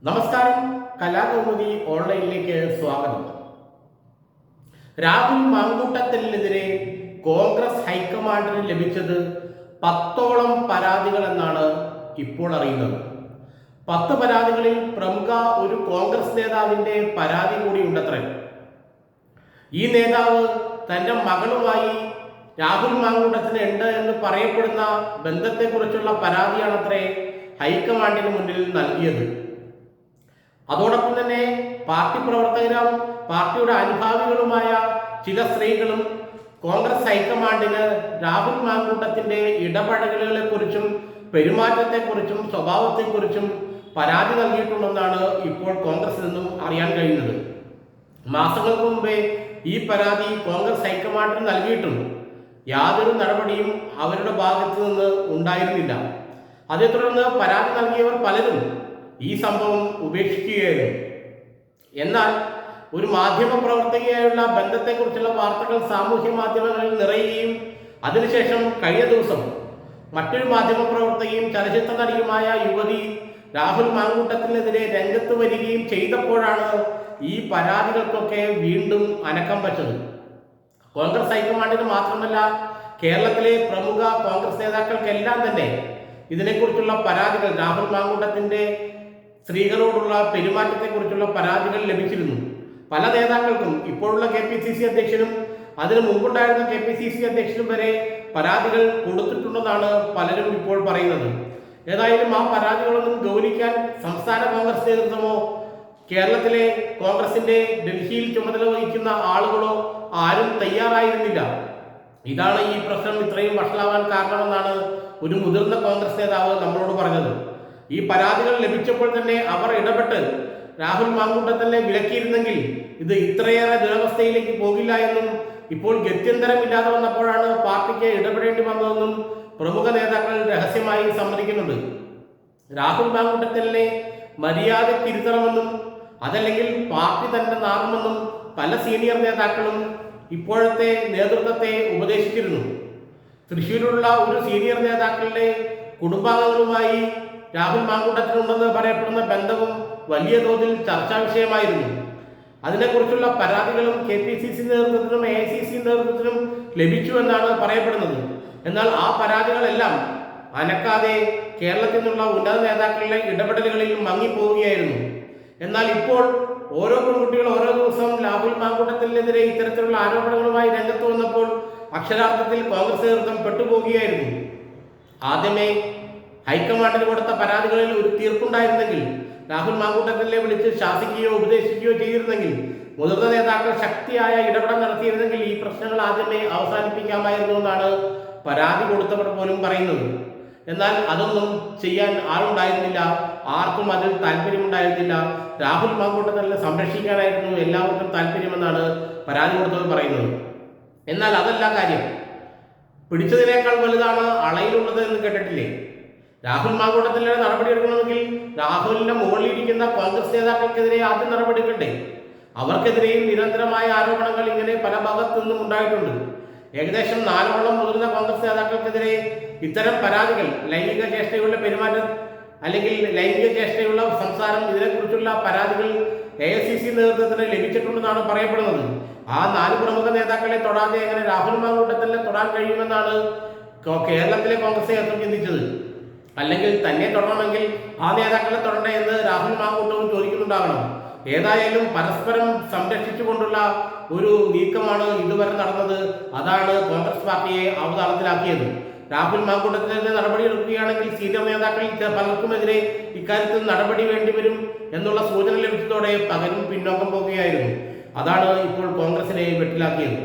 നമസ്കാരം. കലാകൗമുദി ഓൺലൈനിലേക്ക് സ്വാഗതം. രാഹുൽ മാങ്കൂട്ടത്തിനെതിരെ കോൺഗ്രസ് ഹൈക്കമാൻഡിന് ലഭിച്ചത് 10ഓളം പരാതികൾ എന്നാണ് ഇപ്പോൾ അറിയുന്നത്. 10 പരാതികളിൽ പ്രമുഖ ഒരു കോൺഗ്രസ് നേതാവിന്റെ പരാതി കൂടി ഉണ്ടത്രേ. ഈ നേതാവ് തന്റെ മകളുമായി രാഹുൽ മാങ്കൂട്ടത്തിന് ഉണ്ട് എന്ന് പറയപ്പെടുന്ന ബന്ധത്തെക്കുറിച്ചുള്ള പരാതിയാണത്രേ ഹൈക്കമാൻഡിന് മുന്നിൽ നൽകിയത്. അതോടൊപ്പം തന്നെ പാർട്ടി പ്രവർത്തകരും പാർട്ടിയുടെ അനുഭാവികളുമായ ചില സ്ത്രീകളും കോൺഗ്രസ് ഹൈക്കമാൻഡിന് രാഹുൽ മാങ്കൂട്ടത്തിന്റെ ഇടപെടലുകളെക്കുറിച്ചും പെരുമാറ്റത്തെക്കുറിച്ചും സ്വഭാവത്തെക്കുറിച്ചും പരാതി നൽകിയിട്ടുണ്ടെന്നാണ് ഇപ്പോൾ കോൺഗ്രസിൽ നിന്നും അറിയാൻ കഴിയുന്നത്. മാസങ്ങൾക്ക് മുമ്പേ ഈ പരാതി കോൺഗ്രസ് ഹൈക്കമാൻഡിന് നൽകിയിട്ടുണ്ട്. യാതൊരു നടപടിയും അവരുടെ ഭാഗത്തു നിന്ന് ഉണ്ടായിരുന്നില്ല. അതേ തുടർന്ന് പരാതി നൽകിയവർ പലരും ഈ സംഭവം ഉപേക്ഷിക്കുകയായിരുന്നു. എന്നാൽ ഒരു മാധ്യമ പ്രവർത്തകയായുള്ള ബന്ധത്തെക്കുറിച്ചുള്ള വാർത്തകൾ സാമൂഹ്യ മാധ്യമങ്ങളിൽ നിറയുകയും അതിനുശേഷം കഴിഞ്ഞ ദിവസം മറ്റൊരു മാധ്യമ പ്രവർത്തകയും ചലച്ചിത്ര നടിയുമായ യുവതി രാഹുൽ മാങ്കൂട്ടത്തിനെതിരെ രംഗത്ത് വരികയും ചെയ്തപ്പോഴാണ് ഈ പരാതികൾക്കൊക്കെ വീണ്ടും അനക്കം വച്ചത്. കോൺഗ്രസ് ഹൈക്കമാൻഡിന് മാത്രമല്ല, കേരളത്തിലെ പ്രമുഖ കോൺഗ്രസ് നേതാക്കൾക്കെല്ലാം തന്നെ ഇതിനെക്കുറിച്ചുള്ള പരാതികൾ, രാഹുൽ മാങ്കൂട്ടത്തിന്റെ സ്ത്രീകളോടുള്ള പെരുമാറ്റത്തെക്കുറിച്ചുള്ള പരാതികൾ ലഭിച്ചിരുന്നു. പല നേതാക്കൾക്കും, ഇപ്പോഴുള്ള KPCC അധ്യക്ഷനും അതിനു മുമ്പുണ്ടായിരുന്ന KPCC അധ്യക്ഷനും വരെ പരാതികൾ കൊടുത്തിട്ടുണ്ടെന്നാണ് പലരും ഇപ്പോൾ പറയുന്നത്. ഏതായാലും ആ പരാതികളൊന്നും ഗൗനിക്കാൻ സംസ്ഥാന കോൺഗ്രസ് നേതൃത്വമോ കേരളത്തിലെ കോൺഗ്രസിന്റെ ഡൽഹിയിൽ ചുമതല വഹിക്കുന്ന ആളുകളോ ആരും തയ്യാറായിരുന്നില്ല. ഇതാണ് ഈ പ്രശ്നം ഇത്രയും വഷളാവാൻ കാരണമെന്നാണ് ഒരു മുതിർന്ന കോൺഗ്രസ് നേതാവ് നമ്മളോട് പറഞ്ഞത്. ഈ പരാതികൾ ലഭിച്ചപ്പോൾ തന്നെ അവർ ഇടപെട്ട് രാഹുൽ മാങ്കൂട്ടത്തിനെ വിലക്കിയിരുന്നെങ്കിൽ ഇത് ഇത്രയേറെ ദുരവസ്ഥയിലേക്ക് പോകില്ല എന്നും ഇപ്പോൾ ഗത്യന്തരമില്ലാതെ വന്നപ്പോഴാണ് പാർട്ടിക്ക് ഇടപെടേണ്ടി വന്നതെന്നും പ്രമുഖ നേതാക്കൾ രഹസ്യമായി സമ്മതിക്കുന്നുണ്ട്. രാഹുൽ മാങ്കൂട്ടത്തിനെ മര്യാദ തിരുത്തണമെന്നും അതല്ലെങ്കിൽ പാർട്ടി തന്നെ നാറുമെന്നും പല സീനിയർ നേതാക്കളും ഇപ്പോഴത്തെ നേതൃത്വത്തെ ഉപദേശിച്ചിരുന്നു. തൃശ്ശൂരിലുള്ള ഒരു സീനിയർ നേതാക്കളുടെ കുടുംബാംഗങ്ങളുമായി രാഹുൽ മാങ്കൂട്ടത്തിനുണ്ടെന്ന് പറയപ്പെടുന്ന ബന്ധവും വലിയ തോതിൽ ചർച്ചാ വിഷയമായിരുന്നു. അതിനെക്കുറിച്ചുള്ള പരാതികളും KPCC നേതൃത്വത്തിനും AICC നേതൃത്വത്തിനും ലഭിച്ചു എന്നാണ് പറയപ്പെടുന്നത്. എന്നാൽ ആ പരാതികളെല്ലാം അനക്കാതെ കേരളത്തിൽ നിന്നുള്ള ഉന്നത നേതാക്കളുടെ ഇടപെടലുകളിൽ മങ്ങിപ്പോവുകയായിരുന്നു. എന്നാൽ ഇപ്പോൾ ഓരോ പെൺകുട്ടികൾ ഓരോ ദിവസം രാഹുൽ മാങ്കൂട്ടത്തിനെതിരെ ഇത്തരത്തിലുള്ള ആരോപണങ്ങളുമായി രംഗത്ത് വന്നപ്പോൾ അക്ഷരാർത്ഥത്തിൽ കോൺഗ്രസ് നേതൃത്വം പെട്ടുപോകുകയായിരുന്നു. ആദ്യമേ ഹൈക്കമാൻഡിന് കൊടുത്ത പരാതികളിൽ ഒരു തീർപ്പുണ്ടായിരുന്നെങ്കിൽ, രാഹുൽ മാങ്കൂട്ടത്തിനെ വിളിച്ച് ശാസിക്കുകയോ ഉപദേശിക്കുകയോ ചെയ്തിരുന്നെങ്കിൽ, മുതിർന്ന നേതാക്കൾ ശക്തിയായ ഇടപെടൽ നടത്തിയിരുന്നെങ്കിൽ ഈ പ്രശ്നങ്ങൾ ആദ്യമേ അവസാനിപ്പിക്കാമായിരുന്നു എന്നാണ് പരാതി കൊടുത്തവർ പോലും പറയുന്നത്. എന്നാൽ അതൊന്നും ചെയ്യാൻ ആളുണ്ടായിരുന്നില്ല, ആർക്കും അതിൽ താല്പര്യമുണ്ടായിരുന്നില്ല. രാഹുൽ മാങ്കൂട്ടത്തിനെ സംരക്ഷിക്കാനായിരുന്നു എല്ലാവർക്കും താല്പര്യമെന്നാണ് പരാതി കൊടുത്തവർ പറയുന്നത്. എന്നാൽ അതല്ല കാര്യം. പിടിച്ചതിനേക്കാൾ വലുതാണ് അളയിലുള്ളത് എന്ന് കേട്ടിട്ടില്ലേ? രാഹുൽ മാങ്കൂട്ടത്തിനെതിരെ നടപടിയെടുക്കണമെങ്കിൽ രാഹുലിന്റെ മുകളിലിരിക്കുന്ന കോൺഗ്രസ് നേതാക്കൾക്കെതിരെ ആദ്യം നടപടിയെടുക്കണ്ടേ? അവർക്കെതിരെയും നിരന്തരമായ ആരോപണങ്ങൾ ഇങ്ങനെ പല ഭാഗത്തു നിന്നും ഉണ്ടായിട്ടുണ്ട്. ഏകദേശം 4ഓളം മുതിർന്ന കോൺഗ്രസ് നേതാക്കൾക്കെതിരെ ഇത്തരം പരാതികൾ, ലൈംഗിക ചേഷ്ടയുള്ള പെരുമാറ്റം അല്ലെങ്കിൽ ലൈംഗിക ചേഷ്ടയുള്ള സംസാരം, ഇതിനെക്കുറിച്ചുള്ള പരാതികൾ AICC നേതൃത്വത്തിന് ലഭിച്ചിട്ടുണ്ടെന്നാണ് പറയപ്പെടുന്നത്. ആ 4 പ്രമുഖ നേതാക്കളെ തൊടാതെ എങ്ങനെ രാഹുൽ മാങ്കൂട്ടത്തിനെ തൊടാൻ കഴിയുമെന്നാണ് കേരളത്തിലെ കോൺഗ്രസ് നേതൃത്വം ചിന്തിച്ചത്. അല്ലെങ്കിൽ തന്നെ തൊടണമെങ്കിൽ ആ നേതാക്കളെ തൊടണ്ടേ എന്ന് രാഹുൽ മാങ്കൂട്ടവും ചോദിക്കുന്നുണ്ടാകണം. ഏതായാലും പരസ്പരം സംരക്ഷിച്ചുകൊണ്ടുള്ള ഒരു നീക്കമാണ് ഇതുവരെ നടന്നത്. അതാണ് കോൺഗ്രസ് പാർട്ടിയെ അവതാളത്തിലാക്കിയത്. രാഹുൽ മാങ്കൂട്ടത്തിനെതിരെ നടപടിയെടുക്കുകയാണെങ്കിൽ സീനിയർ നേതാക്കളിൽ പലർക്കുമെതിരെ ഇക്കാര്യത്തിൽ നടപടി വേണ്ടിവരും എന്നുള്ള സൂചന ലഭിച്ചതോടെ പകരം പിന്നോക്കം പോകുകയായിരുന്നു. അതാണ് ഇപ്പോൾ കോൺഗ്രസിനെ വെട്ടിലാക്കിയത്.